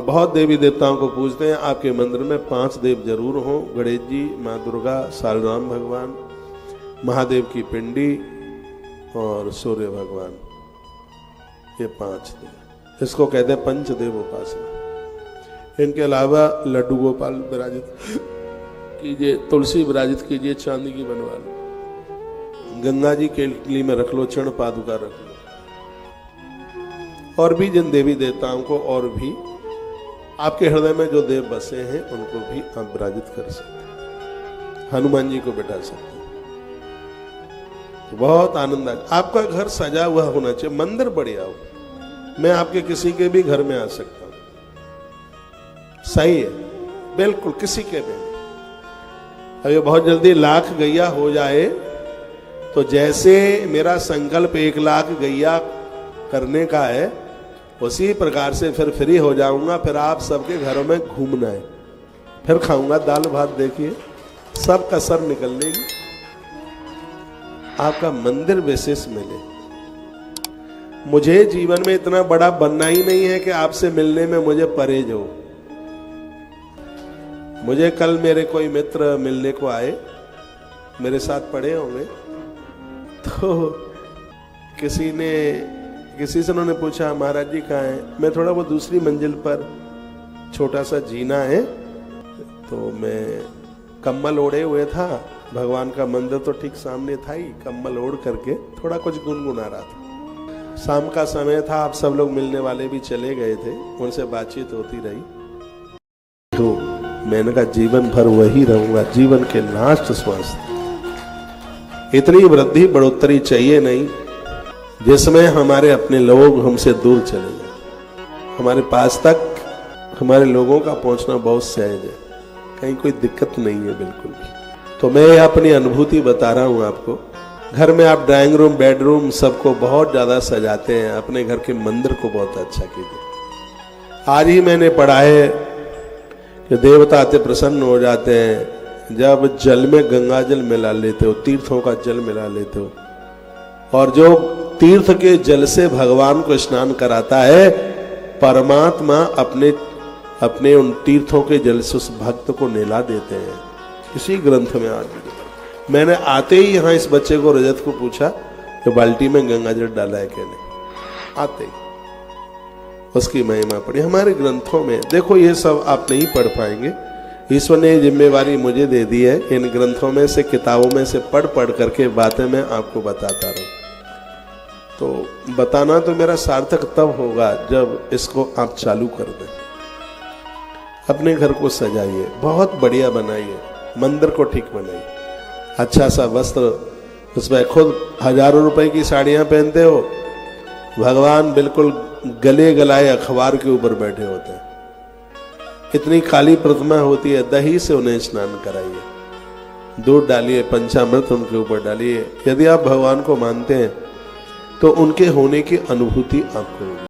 बहुत देवी देवताओं को पूजते हैं। आपके मंदिर में 5 देव जरूर हों, गणेश जी, माँ दुर्गा, सालराम भगवान, महादेव की पिंडी और सूर्य भगवान, ये 5 देव। इसको कहते हैं पंचदेव उपासना। इनके अलावा लड्डू गोपाल विराजित कीजिए, तुलसी विराजित कीजिए, चांदी की बनवा लो, गंगा जी के किली में रख लो, चरण पादुका रख लो। और भी जिन देवी देवताओं को और भी आपके हृदय में जो देव बसे हैं उनको भी आप विराजित कर सकते हैं। हनुमान जी को बिठा सकते हैं, तो बहुत आनंद आए। आपका घर सजा हुआ होना चाहिए, मंदिर बढ़िया हो। मैं आपके किसी के भी घर में आ सकता हूं, सही है, बिल्कुल किसी के भी। अभी बहुत जल्दी 1 लाख गैया हो जाए तो जैसे मेरा संकल्प 1 लाख गैया करने का है, उसी प्रकार से फिर फ्री हो जाऊंगा। फिर आप सबके घरों में घूमना है, फिर खाऊंगा दाल भात, देखिए सब कसर निकल लेगी। आपका मंदिर विशेष मिले। मुझे जीवन में इतना बड़ा बनना ही नहीं है कि आपसे मिलने में मुझे परहेज हो। मुझे कल मेरे कोई मित्र मिलने को आए, मेरे साथ पढ़े होंगे, तो किसी से उन्होंने पूछा महाराज जी कहाँ हैं। मैं थोड़ा वो दूसरी मंजिल पर छोटा सा जीना है, तो मैं कम्बल ओढ़े हुए था, भगवान का मंदिर तो ठीक सामने था ही, कम्बल ओढ़ करके थोड़ा कुछ गुनगुना रहा था। शाम का समय था, आप सब लोग मिलने वाले भी चले गए थे, उनसे बातचीत होती रही। तो मैंने कहा जीवन भर वही रहूंगा, जीवन के लास्ट श्वास इतनी वृद्धि बढ़ोतरी चाहिए नहीं जिसमें हमारे अपने लोग हमसे दूर चले जाए। हमारे पास तक हमारे लोगों का पहुंचना बहुत सहज है, कहीं कोई दिक्कत नहीं है बिल्कुल भी। तो मैं अपनी अनुभूति बता रहा हूं आपको। घर में आप ड्राइंग रूम, बेडरूम सबको बहुत ज्यादा सजाते हैं, अपने घर के मंदिर को बहुत अच्छा कीजिए। आज ही मैंने पढ़ा है कि देवता अति प्रसन्न हो जाते हैं जब जल में गंगा जल मिला लेते हो, तीर्थों का जल मिला लेते हो, और जो तीर्थ के जल से भगवान को स्नान कराता है, परमात्मा अपने उन तीर्थों के जल से उस भक्त को नहला देते हैं। इसी ग्रंथ में आज मैंने आते ही यहाँ इस बच्चे को, रजत को पूछा कि बाल्टी में गंगा जल डाला है क्या नहीं। आते ही उसकी महिमा पड़ी हमारे ग्रंथों में। देखो ये सब आप नहीं पढ़ पाएंगे, ईश्वर ने जिम्मेवारी मुझे दे दी है। इन ग्रंथों में से, किताबों में से पढ़ करके बातें मैं आपको बताता रहूं। तो बताना तो मेरा सार्थक तब होगा जब इसको आप चालू कर दें। अपने घर को सजाइए, बहुत बढ़िया बनाइए, मंदिर को ठीक बनाइए, अच्छा सा वस्त्र, उसमें खुद हजारों रुपए की साड़ियां पहनते हो, भगवान बिल्कुल गले गलाए अखबार के ऊपर बैठे होते हैं। इतनी काली प्रतिमा होती है, दही से उन्हें स्नान कराइए, दूध डालिए, पंचामृत उनके ऊपर डालिए। यदि आप भगवान को मानते हैं तो उनके होने की अनुभूति आपको होगी।